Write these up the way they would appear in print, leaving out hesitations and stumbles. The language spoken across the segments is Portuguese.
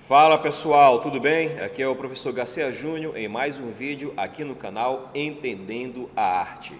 Fala pessoal, tudo bem? Aqui é o professor Garcia Júnior em mais um vídeo aqui no canal Entendendo a Arte.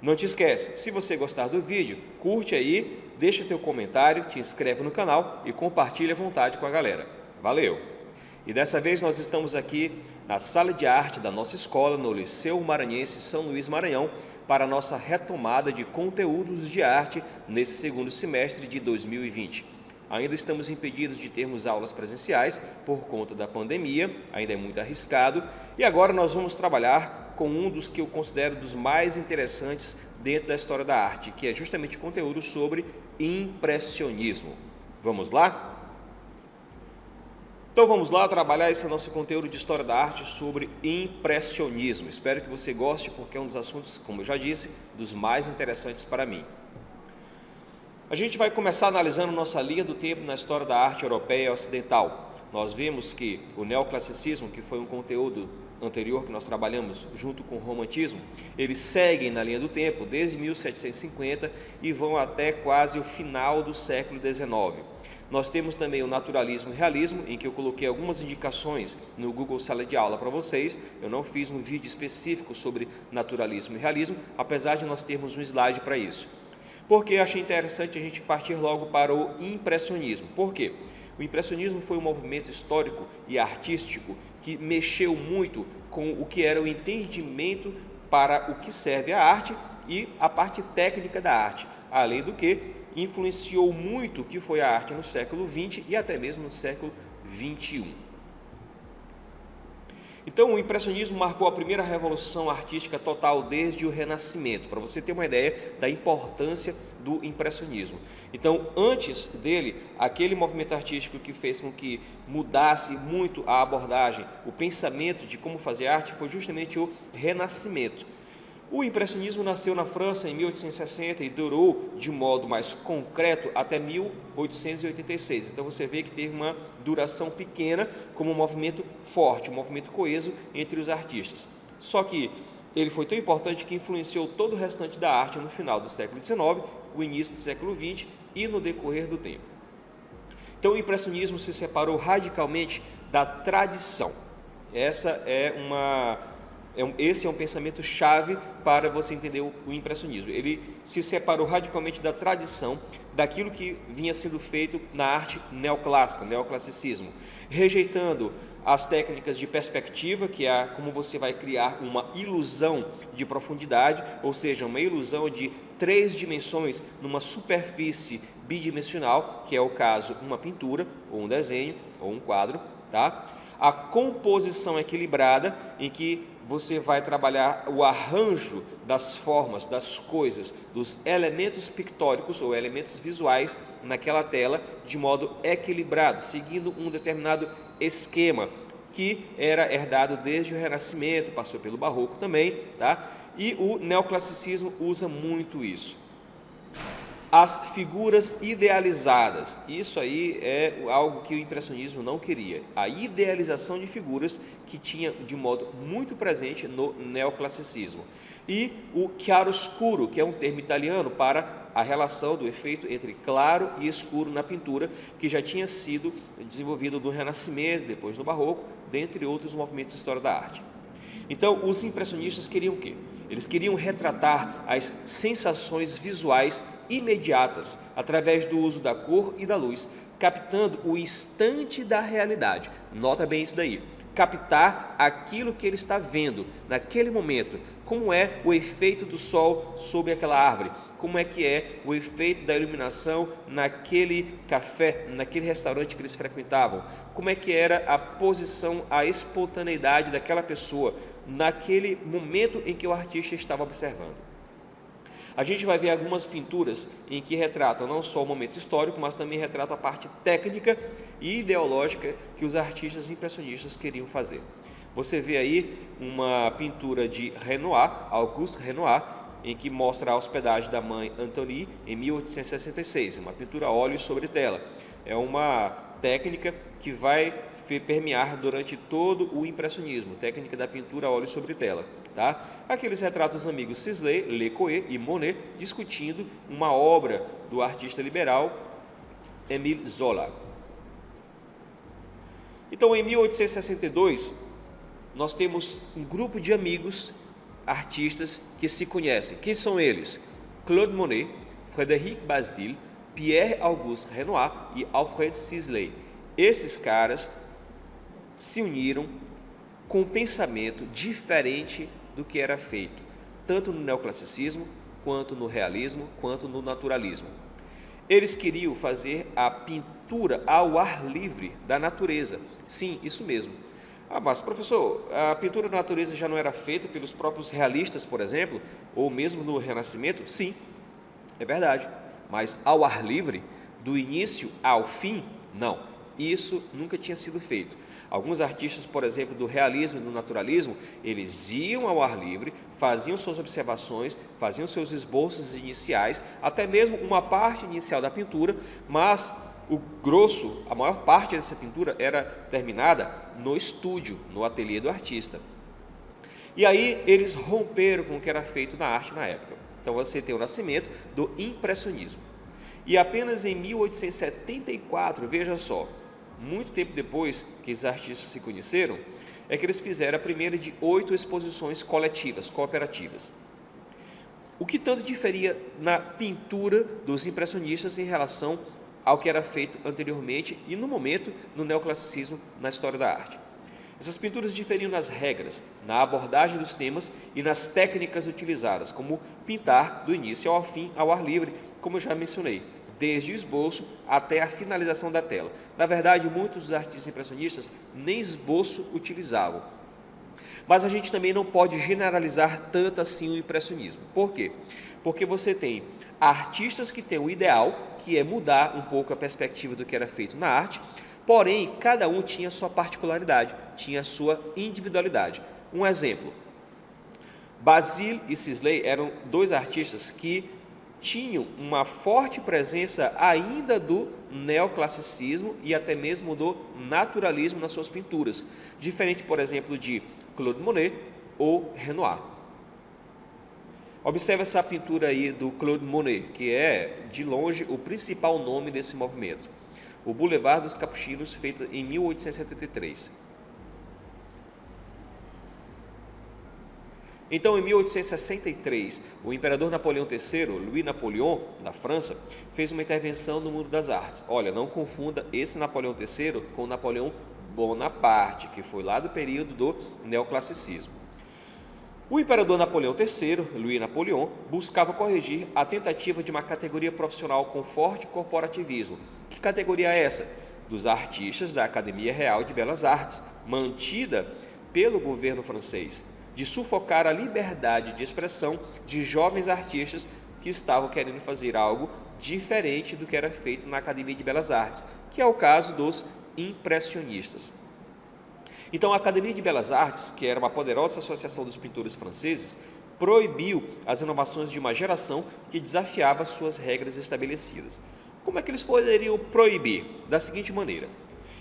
Não te esquece, se você gostar do vídeo, curte aí, deixa teu comentário, te inscreve no canal e compartilha à vontade com a galera. Valeu! E dessa vez nós estamos aqui na sala de arte da nossa escola, no Liceu Maranhense São Luís Maranhão, para a nossa retomada de conteúdos de arte nesse segundo semestre de 2020. Ainda estamos impedidos de termos aulas presenciais por conta da pandemia, ainda é muito arriscado, e agora nós vamos trabalhar com um dos que eu considero dos mais interessantes dentro da história da arte, que é justamente conteúdo sobre impressionismo. Vamos lá? Então vamos lá trabalhar esse nosso conteúdo de História da Arte sobre impressionismo. Espero que você goste, porque é um dos assuntos, como eu já disse, dos mais interessantes para mim. A gente vai começar analisando nossa linha do tempo na história da arte europeia e ocidental. Nós vimos que o neoclassicismo, que foi um conteúdo anterior que nós trabalhamos junto com o romantismo, eles seguem na linha do tempo desde 1750 e vão até quase o final do século XIX. Nós temos também o naturalismo e realismo, em que eu coloquei algumas indicações no Google Sala de Aula para vocês. Eu não fiz um vídeo específico sobre naturalismo e realismo, apesar de nós termos um slide para isso. Porque achei interessante a gente partir logo para o impressionismo. Por quê? O impressionismo foi um movimento histórico e artístico que mexeu muito com o que era o entendimento para o que serve a arte e a parte técnica da arte, além do que influenciou muito o que foi a arte no século XX e até mesmo no século XXI. Então, o impressionismo marcou a primeira revolução artística total desde o Renascimento, para você ter uma ideia da importância do impressionismo. Então, antes dele, aquele movimento artístico que fez com que mudasse muito a abordagem, o pensamento de como fazer arte, foi justamente o Renascimento. O impressionismo nasceu na França em 1860 e durou de modo mais concreto até 1886. Então você vê que teve uma duração pequena como um movimento forte, um movimento coeso entre os artistas. Só que ele foi tão importante que influenciou todo o restante da arte no final do século XIX, o início do século XX e no decorrer do tempo. Então o impressionismo se separou radicalmente da tradição. Esse é um pensamento chave para você entender o impressionismo. Ele se separou radicalmente da tradição, daquilo que vinha sendo feito na arte neoclássica, neoclassicismo, rejeitando as técnicas de perspectiva, que é como você vai criar uma ilusão de profundidade, ou seja, uma ilusão de 3 dimensões numa superfície bidimensional, que é o caso uma pintura, ou um desenho, ou um quadro, tá? A composição equilibrada, em que você vai trabalhar o arranjo das formas, das coisas, dos elementos pictóricos ou elementos visuais naquela tela de modo equilibrado, seguindo um determinado esquema que era herdado desde o Renascimento, passou pelo Barroco também, tá? E o neoclassicismo usa muito isso. As figuras idealizadas, isso aí é algo que o impressionismo não queria, a idealização de figuras que tinha de modo muito presente no neoclassicismo. E o chiaroscuro, que é um termo italiano para a relação do efeito entre claro e escuro na pintura, que já tinha sido desenvolvido no Renascimento, depois no Barroco, dentre outros movimentos de história da arte. Então, os impressionistas queriam o quê? Eles queriam retratar as sensações visuais imediatas, através do uso da cor e da luz, captando o instante da realidade. Nota bem isso daí. Captar aquilo que ele está vendo naquele momento, como é o efeito do sol sobre aquela árvore, como é que é o efeito da iluminação naquele café, naquele restaurante que eles frequentavam, como é que era a posição, a espontaneidade daquela pessoa naquele momento em que o artista estava observando. A gente vai ver algumas pinturas em que retratam não só o momento histórico, mas também retratam a parte técnica e ideológica que os artistas impressionistas queriam fazer. Você vê aí uma pintura de Renoir, Auguste Renoir, em que mostra a hospedagem da mãe Anthonie em 1866, uma pintura a óleo sobre tela. É uma técnica que vai permear durante todo o impressionismo, técnica da pintura a óleo sobre tela. tá? Aqueles retratos dos amigos Sisley, Le Coeur e Monet discutindo uma obra do artista liberal Émile Zola. Então, em 1862, nós temos um grupo de amigos artistas que se conhecem. Quem são eles? Claude Monet, Frédéric Bazille, Pierre-Auguste Renoir e Alfred Sisley. Esses caras se uniram com um pensamento diferente do que era feito, tanto no neoclassicismo, quanto no realismo, quanto no naturalismo. Eles queriam fazer a pintura ao ar livre da natureza. Sim, isso mesmo. Ah, mas professor, a pintura da natureza já não era feita pelos próprios realistas, por exemplo, ou mesmo no Renascimento? Sim, é verdade. Mas ao ar livre, do início ao fim, não. Isso nunca tinha sido feito. Alguns artistas, por exemplo, do realismo e do naturalismo, eles iam ao ar livre, faziam suas observações, faziam seus esboços iniciais, até mesmo uma parte inicial da pintura, mas o grosso, a maior parte dessa pintura era terminada no estúdio, no ateliê do artista. E aí eles romperam com o que era feito na arte na época. Então você tem o nascimento do impressionismo. E apenas em 1874, veja só, muito tempo depois que os artistas se conheceram, é que eles fizeram a primeira de 8 exposições coletivas, cooperativas. O que tanto diferia na pintura dos impressionistas em relação ao que era feito anteriormente e no momento no neoclassicismo na história da arte. Essas pinturas diferiam nas regras, na abordagem dos temas e nas técnicas utilizadas, como pintar do início ao fim ao ar livre, como eu já mencionei, desde o esboço até a finalização da tela. Na verdade, muitos dos artistas impressionistas nem esboço utilizavam. Mas a gente também não pode generalizar tanto assim o impressionismo. Por quê? Porque você tem artistas que têm o ideal, que é mudar um pouco a perspectiva do que era feito na arte, porém, cada um tinha a sua particularidade, tinha a sua individualidade. Um exemplo, Bazille e Sisley eram 2 artistas que tinham uma forte presença ainda do neoclassicismo e até mesmo do naturalismo nas suas pinturas, diferente, por exemplo, de Claude Monet ou Renoir. Observe essa pintura aí do Claude Monet, que é, de longe, o principal nome desse movimento. O Boulevard dos Capuchinhos, feito em 1873. Então, em 1863, o imperador Napoleão III, Louis Napoleon, da França, fez uma intervenção no mundo das artes. Olha, não confunda esse Napoleão III com o Napoleão Bonaparte, que foi lá do período do neoclassicismo. O imperador Napoleão III, Louis Napoleon, buscava corrigir a tentativa de uma categoria profissional com forte corporativismo. Que categoria é essa? Dos artistas da Academia Real de Belas Artes, mantida pelo governo francês, de sufocar a liberdade de expressão de jovens artistas que estavam querendo fazer algo diferente do que era feito na Academia de Belas Artes, que é o caso dos impressionistas. Então, a Academia de Belas Artes, que era uma poderosa associação dos pintores franceses, proibiu as inovações de uma geração que desafiava suas regras estabelecidas. Como é que eles poderiam proibir? Da seguinte maneira: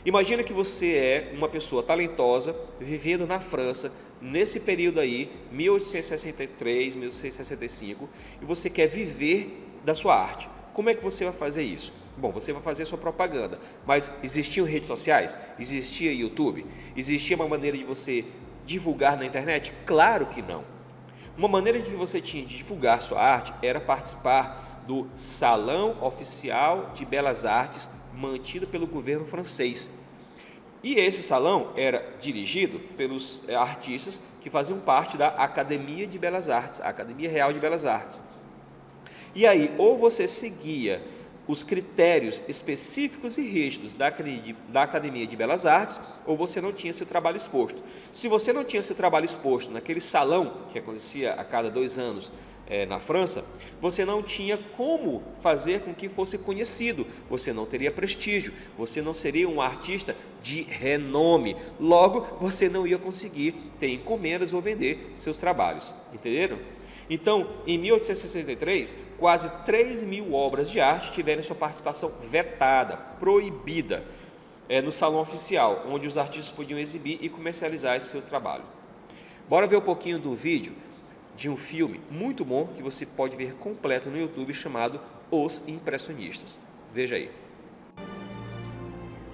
imagina que você é uma pessoa talentosa, vivendo na França, nesse período aí, 1863, 1865, e você quer viver da sua arte. Como é que você vai fazer isso? Bom, você vai fazer sua propaganda, mas existiam redes sociais? Existia YouTube? Existia uma maneira de você divulgar na internet? Claro que não. Uma maneira que você tinha de divulgar sua arte era participar do Salão Oficial de Belas Artes, mantido pelo governo francês. E esse salão era dirigido pelos artistas que faziam parte da Academia de Belas Artes, a Academia Real de Belas Artes. E aí, ou você seguia os critérios específicos e rígidos da Academia de Belas Artes, ou você não tinha seu trabalho exposto. Se você não tinha seu trabalho exposto naquele salão, que acontecia a cada 2 anos na França, você não tinha como fazer com que fosse conhecido, você não teria prestígio, você não seria um artista de renome, logo você não ia conseguir ter encomendas ou vender seus trabalhos, entenderam? Então, em 1863, quase 3.000 obras de arte tiveram sua participação vetada, proibida, no salão oficial, onde os artistas podiam exibir e comercializar esse seu trabalho. Bora ver um pouquinho do vídeo de um filme muito bom que você pode ver completo no YouTube chamado Os Impressionistas. Veja aí.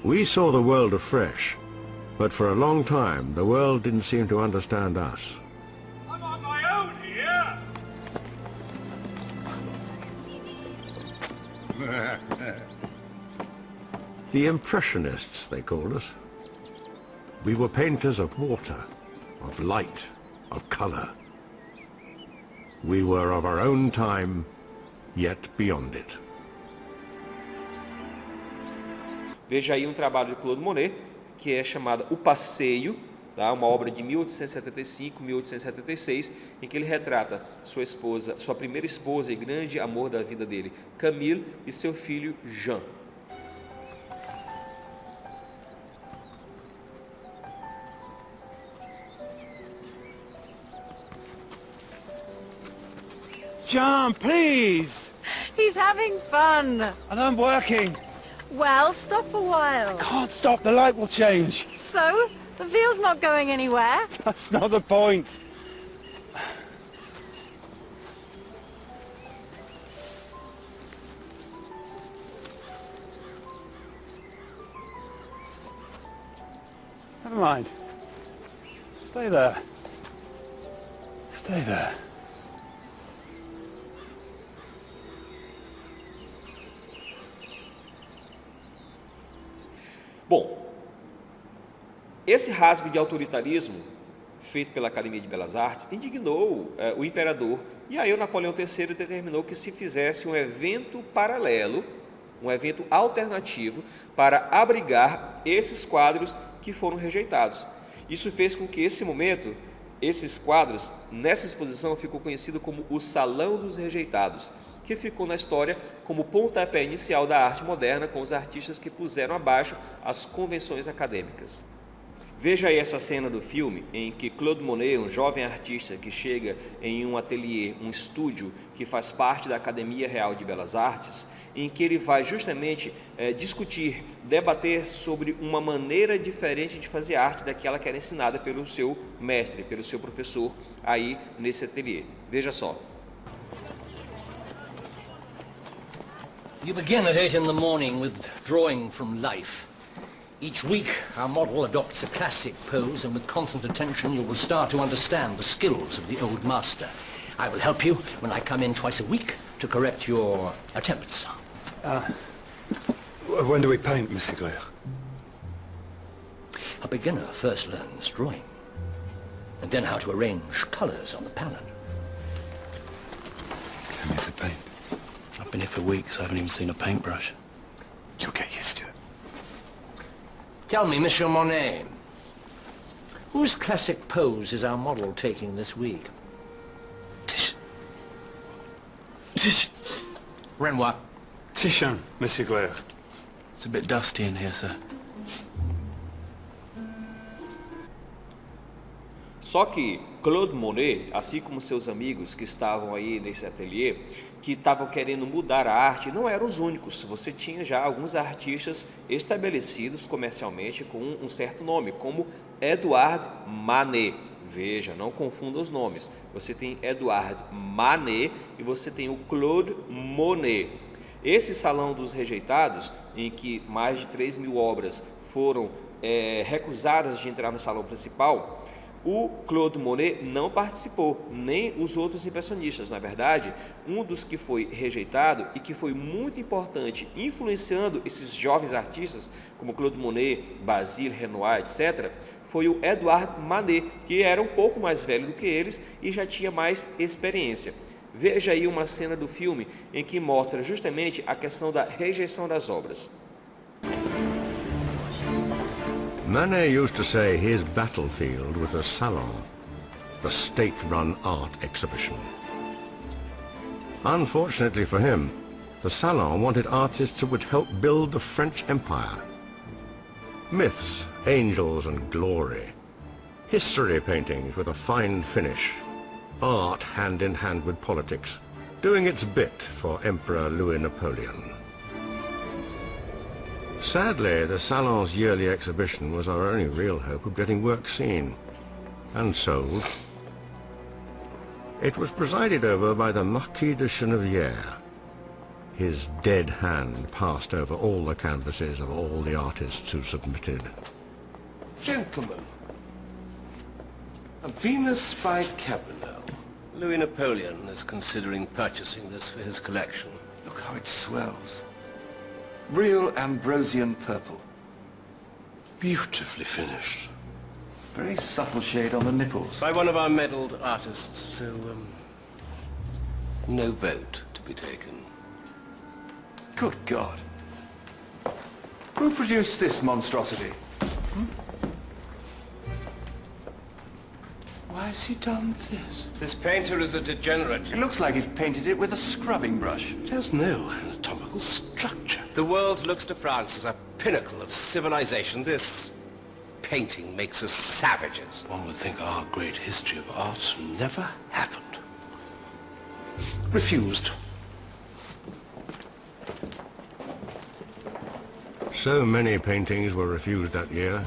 We saw the world afresh, but for a long time the world didn't seem to understand us. I'm on my own here! The Impressionists, they called us. We were painters of water, of light, of colour. We were of our own time, yet beyond it. Veja aí um trabalho de Claude Monet, que é chamada O Passeio, tá? Uma obra de 1875, 1876, em que ele retrata sua esposa, sua primeira esposa e grande amor da vida dele, Camille, e seu filho Jean. John, please! He's having fun. And I'm working. Well, stop a while. Can't stop, the light will change. So, the veal's not going anywhere. That's not the point. Never mind. Stay there. Stay there. Bom, esse rasgo de autoritarismo feito pela Academia de Belas Artes indignou o imperador, e aí o Napoleão III determinou que se fizesse um evento paralelo, um evento alternativo para abrigar esses quadros que foram rejeitados. Isso fez com que esse momento, esses quadros, nessa exposição ficou conhecido como o Salão dos Rejeitados, que ficou na história como pontapé inicial da arte moderna, com os artistas que puseram abaixo as convenções acadêmicas. Veja aí essa cena do filme em que Claude Monet, um jovem artista que chega em um ateliê, um estúdio que faz parte da Academia Real de Belas Artes, em que ele vai justamente discutir, debater sobre uma maneira diferente de fazer arte daquela que era ensinada pelo seu mestre, pelo seu professor aí nesse ateliê. Veja só. You begin at 8 in the morning with drawing from life. Each week, our model adopts a classic pose, and with constant attention, you will start to understand the skills of the old master. I will help you when I come in twice a week to correct your attempts. When do we paint, Monsieur Claire? A beginner first learns drawing, and then how to arrange colors on the palette. Get me to paint. I've been here for weeks, I haven't even seen a paintbrush. You'll get used to it. Tell me, Monsieur Monet, whose classic pose is our model taking this week? Titian. Renoir. Titian, Monsieur Claire. It's a bit dusty in here, sir. Só que Claude Monet, assim como seus amigos que estavam aí nesse ateliê, que estavam querendo mudar a arte, não eram os únicos. Você tinha já alguns artistas estabelecidos comercialmente com um certo nome, como Edouard Manet. Veja, não confunda os nomes. Você tem Edouard Manet e você tem o Claude Monet. Esse Salão dos Rejeitados, em que mais de 3.000 obras foram recusadas de entrar no salão principal, o Claude Monet não participou, nem os outros impressionistas. Na verdade, um dos que foi rejeitado e que foi muito importante, influenciando esses jovens artistas, como Claude Monet, Basile, Renoir, etc., foi o Edouard Manet, que era um pouco mais velho do que eles e já tinha mais experiência. Veja aí uma cena do filme em que mostra justamente a questão da rejeição das obras. Manet used to say his battlefield was a salon, the state-run art exhibition. Unfortunately for him, the salon wanted artists who would help build the French Empire. Myths, angels and glory, history paintings with a fine finish, art hand in hand with politics, doing its bit for Emperor Louis Napoleon. Sadly, the Salon's yearly exhibition was our only real hope of getting work seen. and sold. It was presided over by the Marquis de Chenevière. His dead hand passed over all the canvases of all the artists who submitted. Gentlemen, a Venus by Cabrel. Louis Napoleon is considering purchasing this for his collection. Look how it swells. Real Ambrosian purple. Beautifully finished. Very subtle shade on the nipples. By one of our medalled artists, so, no vote to be taken. Good God. Who produced this monstrosity? Why has he done this? This painter is a degenerate. It looks like he's painted it with a scrubbing brush. It has no anatomical structure. The world looks to France as a pinnacle of civilization. This painting makes us savages. One would think our great history of art never happened. Refused. So many paintings were refused that year.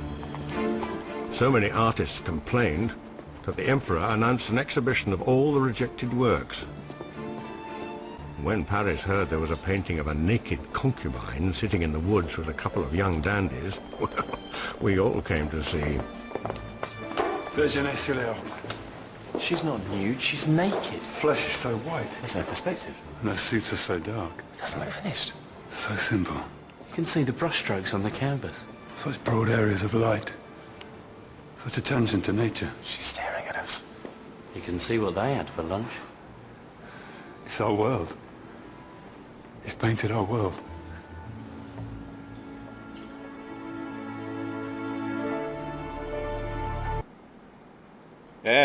So many artists complained that the emperor announced an exhibition of all the rejected works. When Paris heard there was a painting of a naked concubine sitting in the woods with a couple of young dandies, well, we all came to see. Virginie Sileau. She's not nude, she's naked. Flesh is so white. There's no perspective. And her suits are so dark. It doesn't look finished. So simple. You can see the brushstrokes on the canvas. Such broad areas of light. Such attention to nature. She's staring at us. You can see what they had for lunch. It's our world. He's painted our world.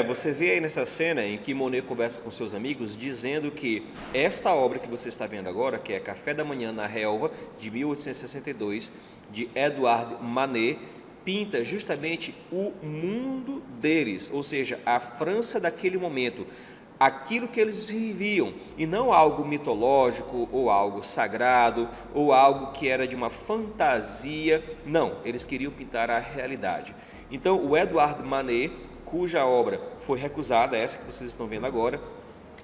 Você vê aí nessa cena em que Monet conversa com seus amigos dizendo que esta obra que você está vendo agora, que é Café da Manhã na Relva, de 1862, de Edouard Manet, pinta justamente o mundo deles, ou seja, a França daquele momento, aquilo que eles viviam, e não algo mitológico, ou algo sagrado, ou algo que era de uma fantasia, não, eles queriam pintar a realidade. Então, o Edouard Manet, cuja obra foi recusada, essa que vocês estão vendo agora,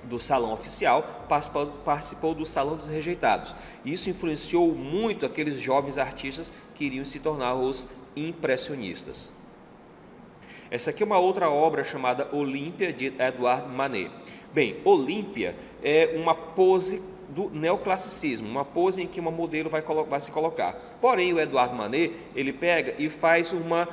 do Salão Oficial, participou do Salão dos Rejeitados. Isso influenciou muito aqueles jovens artistas que iriam se tornar os impressionistas. Essa aqui é uma outra obra chamada Olímpia, de Edouard Manet. Bem, Olímpia é uma pose do neoclassicismo, uma pose em que uma modelo vai se colocar. Porém, o Edouard Manet, ele pega e faz uma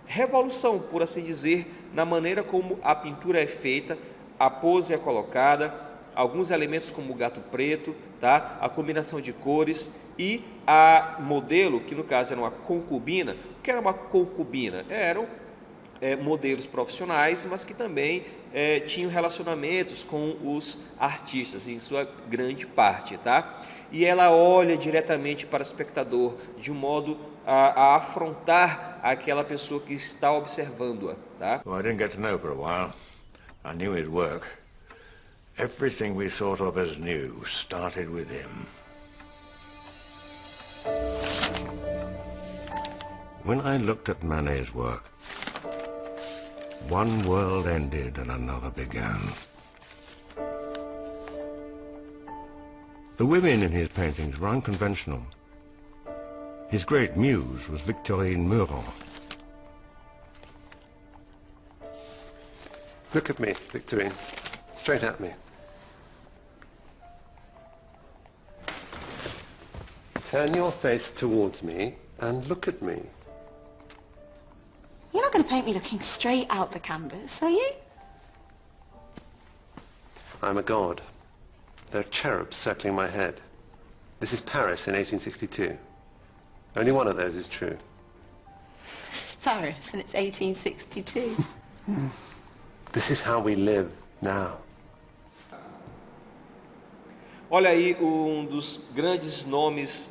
revolução, por assim dizer, na maneira como a pintura é feita, a pose é colocada, alguns elementos como o gato preto, tá? A combinação de cores e a modelo, que no caso era uma concubina. O que era uma concubina? Eram modelos profissionais, mas que também tinham relacionamentos com os artistas, em sua grande parte, tá? E ela olha diretamente para o espectador, de um modo a afrontar aquela pessoa que está observando-a, tá? Well, I didn't get to know for a while. I knew he'd work. Everything we thought of as new started with him. When I looked at Manet's work, one world ended and another began. The women in his paintings were unconventional. His great muse was Victorine Meurent. Look at me, Victorine. Straight at me. Turn your face towards me and look at me. You're not going to paint me looking straight out the canvas, are you? I'm a god. There are cherubs circling my head. This is Paris in 1862. Only one of those is true. This is Paris and it's 1862. This is how we live now. Olha aí alguns dos grandes nomes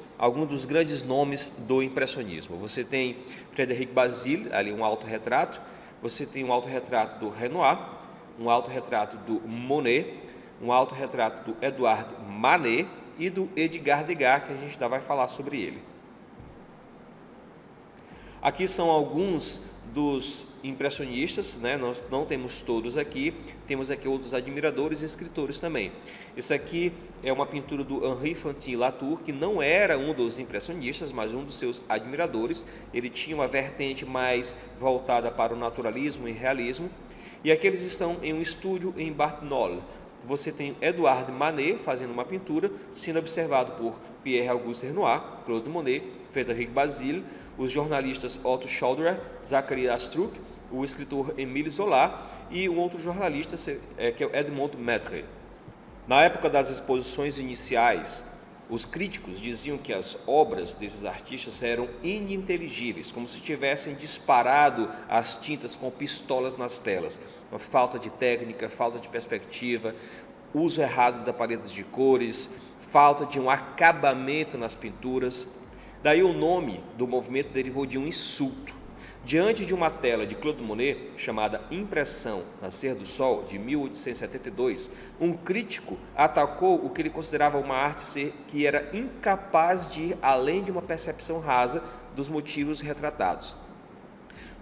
do impressionismo. Você tem Frédéric Bazille, ali um autorretrato. Você tem um autorretrato do Renoir, um autorretrato do Monet, um autorretrato do Edouard Manet e do Edgar Degas, que a gente ainda vai falar sobre ele. Aqui são alguns dos impressionistas, né? Nós não temos todos aqui, temos aqui outros admiradores e escritores também. Esse aqui é uma pintura do Henri Fantin Latour, que não era um dos impressionistas, mas um dos seus admiradores. Ele tinha uma vertente mais voltada para o naturalismo e realismo. E aqui eles estão em um estúdio em Barthnol. Você tem Edouard Manet fazendo uma pintura, sendo observado por Pierre-Auguste Renoir, Claude Monet, Frédéric Bazille, os jornalistas Otto Schauderer, Zachary Astruc, o escritor Émile Zola e um outro jornalista que é o Edmond Maître. Na época das exposições iniciais, os críticos diziam que as obras desses artistas eram ininteligíveis, como se tivessem disparado as tintas com pistolas nas telas. Uma falta de técnica, falta de perspectiva, uso errado da paleta de cores, falta de um acabamento nas pinturas. Daí o nome do movimento derivou de um insulto. Diante de uma tela de Claude Monet, chamada Impressão Nascer do Sol, de 1872, um crítico atacou o que ele considerava uma arte que era incapaz de ir além de uma percepção rasa dos motivos retratados.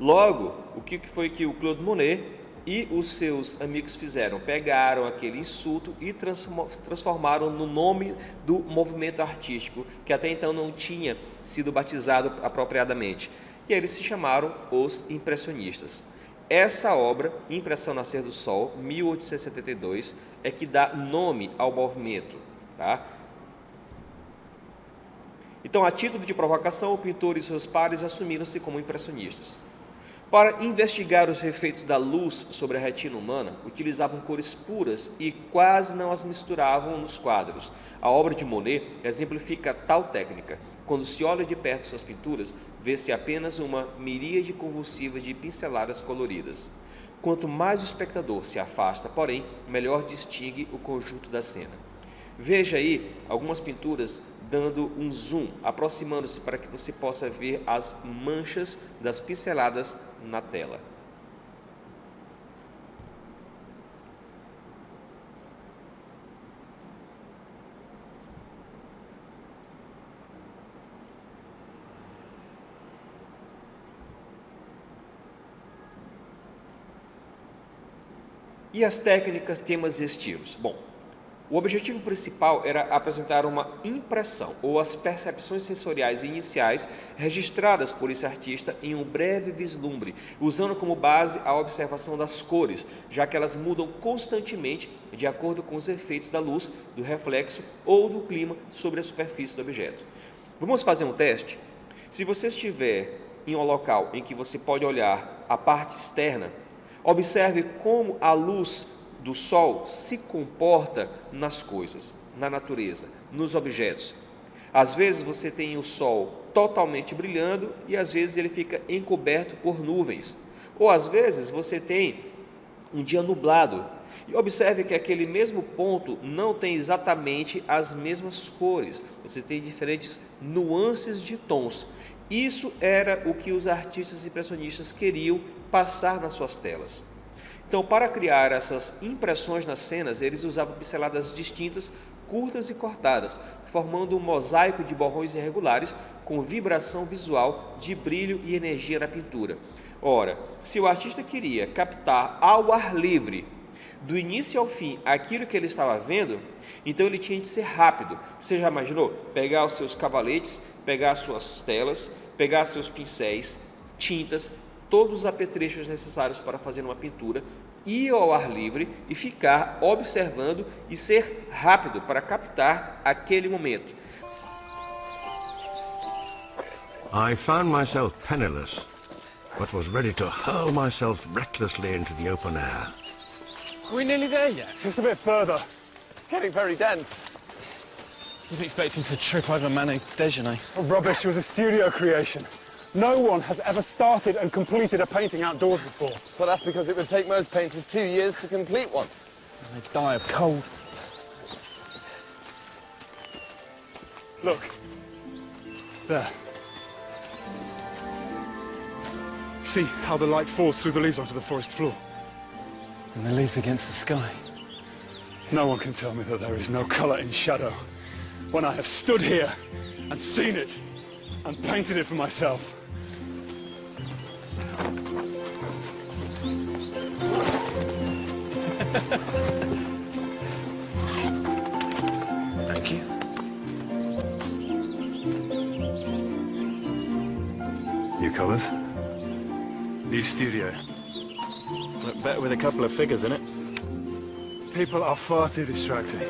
Logo, o que foi que o Claude Monet e os seus amigos fizeram? Pegaram aquele insulto e transformaram no nome do movimento artístico, que até então não tinha sido batizado apropriadamente. E eles se chamaram os impressionistas. Essa obra, Impressão Nascer do Sol, 1872, é que dá nome ao movimento. Tá? Então, a título de provocação, o pintor e seus pares assumiram-se como impressionistas. Para investigar os efeitos da luz sobre a retina humana, utilizavam cores puras e quase não as misturavam nos quadros. A obra de Monet exemplifica tal técnica. Quando se olha de perto suas pinturas, vê-se apenas uma miríade convulsiva de pinceladas coloridas. Quanto mais o espectador se afasta, porém, melhor distingue o conjunto da cena. Veja aí algumas pinturas dando um zoom, aproximando-se para que você possa ver as manchas das pinceladas na tela. E as técnicas, temas e estilos? Bom, o objetivo principal era apresentar uma impressão ou as percepções sensoriais iniciais registradas por esse artista em um breve vislumbre, usando como base a observação das cores, já que elas mudam constantemente de acordo com os efeitos da luz, do reflexo ou do clima sobre a superfície do objeto. Vamos fazer um teste? Se você estiver em um local em que você pode olhar a parte externa, observe como a luz do sol se comporta nas coisas, na natureza, nos objetos. Às vezes você tem o sol totalmente brilhando e às vezes ele fica encoberto por nuvens. Ou às vezes você tem um dia nublado e observe que aquele mesmo ponto não tem exatamente as mesmas cores. Você tem diferentes nuances de tons. Isso era o que os artistas impressionistas queriam passar nas suas telas. Então, para criar essas impressões nas cenas, eles usavam pinceladas distintas, curtas e cortadas, formando um mosaico de borrões irregulares com vibração visual de brilho e energia na pintura. Ora, se o artista queria captar ao ar livre, do início ao fim, aquilo que ele estava vendo, então ele tinha de ser rápido. Você já imaginou? Pegar os seus cavaletes, pegar as suas telas, pegar seus pincéis, tintas, todos os apetrechos necessários para fazer uma pintura, ir ao ar livre e ficar observando e ser rápido para captar aquele momento. I found myself penniless, but was ready to hurl myself recklessly into the open air. Are we nearly there yet? Just a bit further. It's getting very dense. Wasn't expecting to trip over Manet's déjeuner. Oh, rubbish, it was a studio creation. No one has ever started and completed a painting outdoors before. Well, that's because it would take most painters 2 years to complete one. And they die of cold. Look. There. See how the light falls through the leaves onto the forest floor? And the leaves against the sky. No one can tell me that there is no colour in shadow when I have stood here and seen it and painted it for myself. Thank you. New colours. New studio. Look better with a couple of figures in it. People are far too distracting.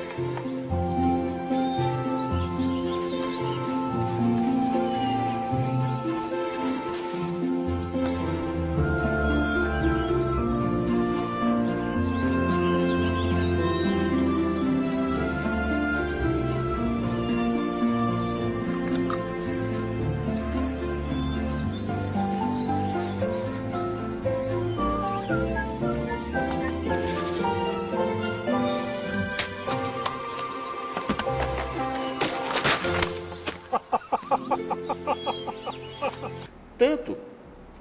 Tanto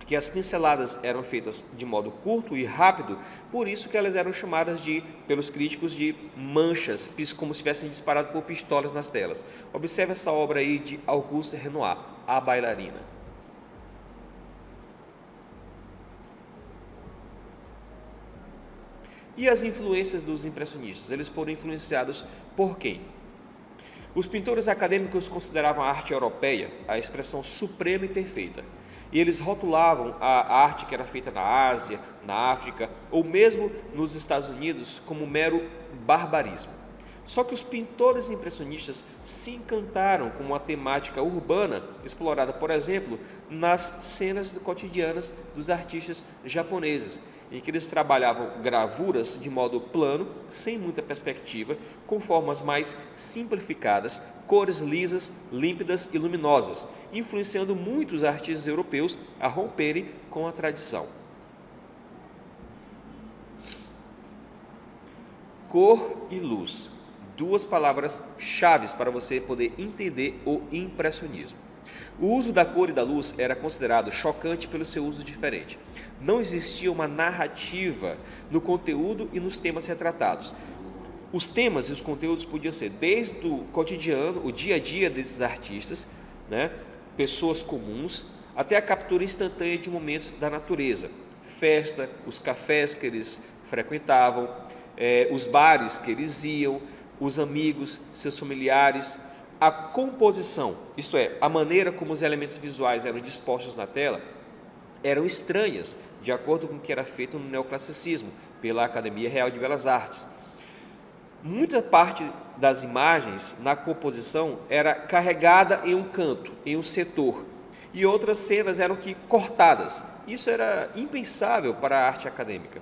que as pinceladas eram feitas de modo curto e rápido, por isso que elas eram chamadas pelos críticos de manchas, como se tivessem disparado por pistolas nas telas. Observe essa obra aí de Auguste Renoir, A Bailarina. E as influências dos impressionistas? Eles foram influenciados por quem? Os pintores acadêmicos consideravam a arte europeia a expressão suprema e perfeita. E eles rotulavam a arte que era feita na Ásia, na África ou mesmo nos Estados Unidos como mero barbarismo. Só que os pintores impressionistas se encantaram com uma temática urbana explorada, por exemplo, nas cenas cotidianas dos artistas japoneses, em que eles trabalhavam gravuras de modo plano, sem muita perspectiva, com formas mais simplificadas, cores lisas, límpidas e luminosas, influenciando muitos artistas europeus a romperem com a tradição. Cor e luz, duas palavras chaves para você poder entender o impressionismo. O uso da cor e da luz era considerado chocante pelo seu uso diferente. Não existia uma narrativa no conteúdo e nos temas retratados. Os temas e os conteúdos podiam ser desde o cotidiano, o dia a dia desses artistas, pessoas comuns, até a captura instantânea de momentos da natureza, festa, os cafés que eles frequentavam, os bares que eles iam, os amigos, seus familiares. A composição, isto é, a maneira como os elementos visuais eram dispostos na tela, eram estranhas, de acordo com o que era feito no neoclassicismo, pela Academia Real de Belas Artes. Muita parte das imagens na composição era carregada em um canto, em um setor, e outras cenas eram cortadas. Isso era impensável para a arte acadêmica.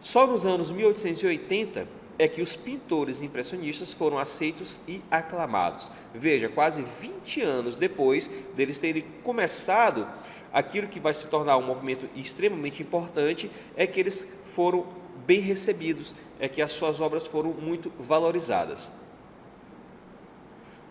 Só nos anos 1880 é que os pintores impressionistas foram aceitos e aclamados. Veja, quase 20 anos depois deles terem começado aquilo que vai se tornar um movimento extremamente importante, é que eles foram bem recebidos, é que as suas obras foram muito valorizadas.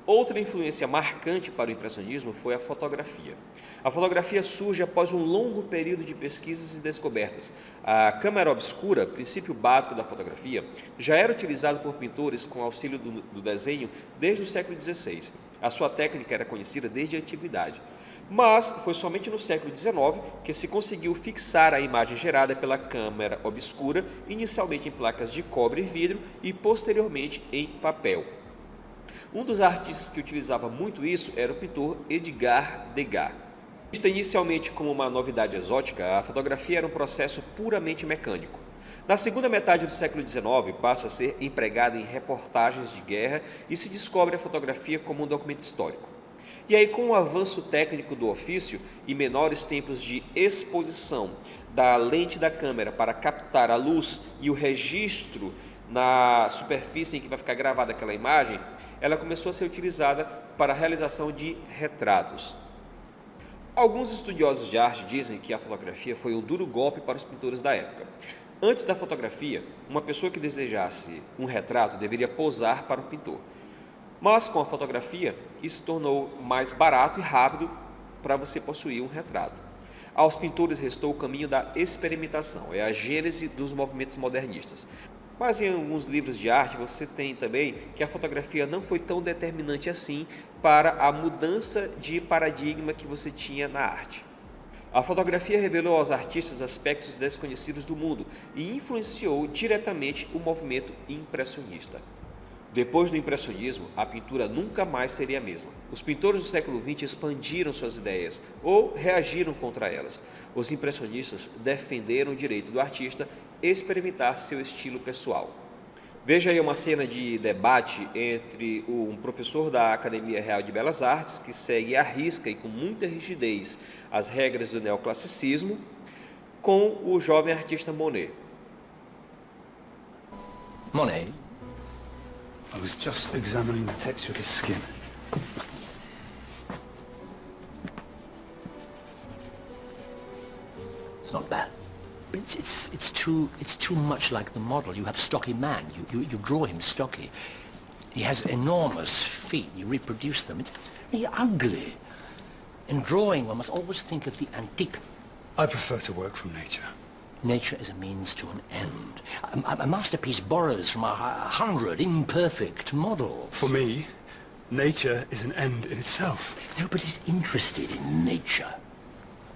Outra influência marcante para o impressionismo foi a fotografia. A fotografia surge após um longo período de pesquisas e descobertas. A câmera obscura, princípio básico da fotografia, já era utilizado por pintores com auxílio do desenho desde o século XVI. A sua técnica era conhecida desde a antiguidade. Mas foi somente no século XIX que se conseguiu fixar a imagem gerada pela câmera obscura, inicialmente em placas de cobre e vidro e posteriormente em papel. Um dos artistas que utilizava muito isso era o pintor Edgar Degas. Vista inicialmente como uma novidade exótica, a fotografia era um processo puramente mecânico. Na segunda metade do século XIX, passa a ser empregada em reportagens de guerra e se descobre a fotografia como um documento histórico. E aí, com o avanço técnico do ofício e menores tempos de exposição da lente da câmera para captar a luz e o registro na superfície em que vai ficar gravada aquela imagem, ela começou a ser utilizada para a realização de retratos. Alguns estudiosos de arte dizem que a fotografia foi um duro golpe para os pintores da época. Antes da fotografia, uma pessoa que desejasse um retrato deveria posar para o pintor. Mas com a fotografia, isso tornou mais barato e rápido para você possuir um retrato. Aos pintores restou o caminho da experimentação, é a gênese dos movimentos modernistas. Mas em alguns livros de arte você tem também que a fotografia não foi tão determinante assim para a mudança de paradigma que você tinha na arte. A fotografia revelou aos artistas aspectos desconhecidos do mundo e influenciou diretamente o movimento impressionista. Depois do impressionismo, a pintura nunca mais seria a mesma. Os pintores do século XX expandiram suas ideias ou reagiram contra elas. Os impressionistas defenderam o direito do artista experimentar seu estilo pessoal. Veja aí uma cena de debate entre um professor da Academia Real de Belas Artes, que segue à risca e com muita rigidez as regras do neoclassicismo, com o jovem artista Monet. Monet? I was just examining the texture of his skin. It's not bad. But it's too much like the model. You have stocky man. You draw him stocky. He has enormous feet. You reproduce them. It's very ugly. In drawing, one must always think of the antique. I prefer to work from nature. Nature is a means to an end. A masterpiece borrows from 100 imperfect models. For me, nature is an end in itself. Nobody's interested in nature.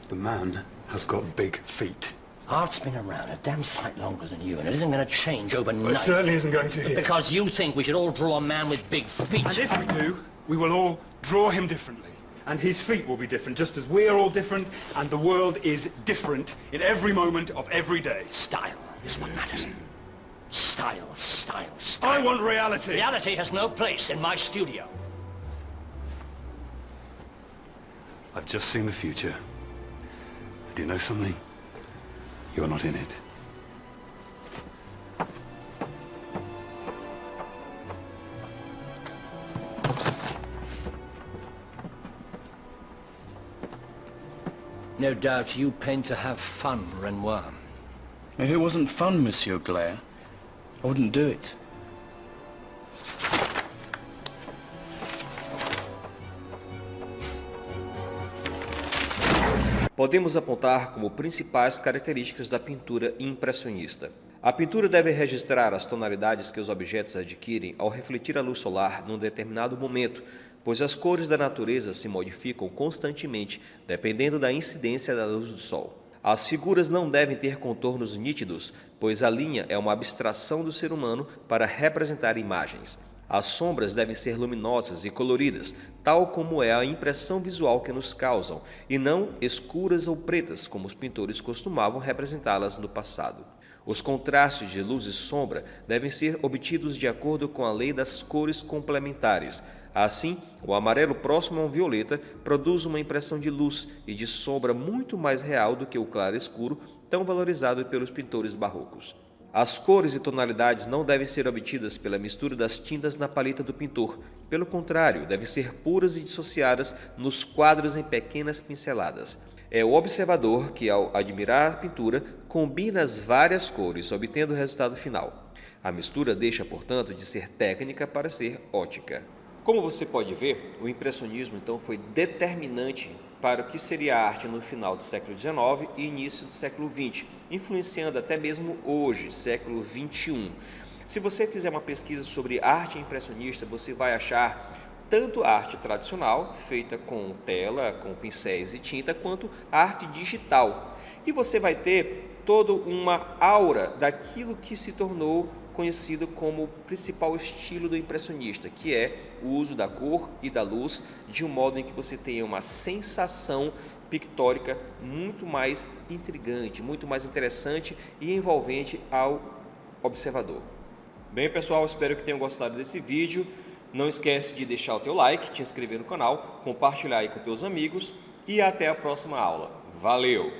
The man has got big feet. Art's been around a damn sight longer than you, and it isn't going to change overnight. Well, it certainly isn't going to here. Because you think we should all draw a man with big feet. And if we do, we will all draw him differently. And his feet will be different, just as we are all different, and the world is different in every moment of every day. Style is what matters. Style, style, style. I want reality. Reality has no place in my studio. I've just seen the future. Do you know something? You're not in it. No doubt you paint to have fun, Renoir. If it wasn't fun, Monsieur Glare, I wouldn't do it. Podemos apontar como principais características da pintura impressionista. A pintura deve registrar as tonalidades que os objetos adquirem ao refletir a luz solar num determinado momento, pois as cores da natureza se modificam constantemente, dependendo da incidência da luz do sol. As figuras não devem ter contornos nítidos, pois a linha é uma abstração do ser humano para representar imagens. As sombras devem ser luminosas e coloridas, tal como é a impressão visual que nos causam, e não escuras ou pretas, como os pintores costumavam representá-las no passado. Os contrastes de luz e sombra devem ser obtidos de acordo com a lei das cores complementares. Assim, o amarelo próximo ao violeta produz uma impressão de luz e de sombra muito mais real do que o claro escuro, tão valorizado pelos pintores barrocos. As cores e tonalidades não devem ser obtidas pela mistura das tintas na paleta do pintor. Pelo contrário, devem ser puras e dissociadas nos quadros em pequenas pinceladas. É o observador que, ao admirar a pintura, combina as várias cores, obtendo o resultado final. A mistura deixa, portanto, de ser técnica para ser ótica. Como você pode ver, o impressionismo então foi determinante para o que seria a arte no final do século XIX e início do século XX, influenciando até mesmo hoje, século XXI. Se você fizer uma pesquisa sobre arte impressionista, você vai achar tanto a arte tradicional, feita com tela, com pincéis e tinta, quanto a arte digital. E você vai ter toda uma aura daquilo que se tornou conhecido como o principal estilo do impressionista, que é o uso da cor e da luz de um modo em que você tenha uma sensação pictórica muito mais intrigante, muito mais interessante e envolvente ao observador. Bem, pessoal, espero que tenham gostado desse vídeo. Não esquece de deixar o teu like, te inscrever no canal, compartilhar aí com teus amigos e até a próxima aula. Valeu!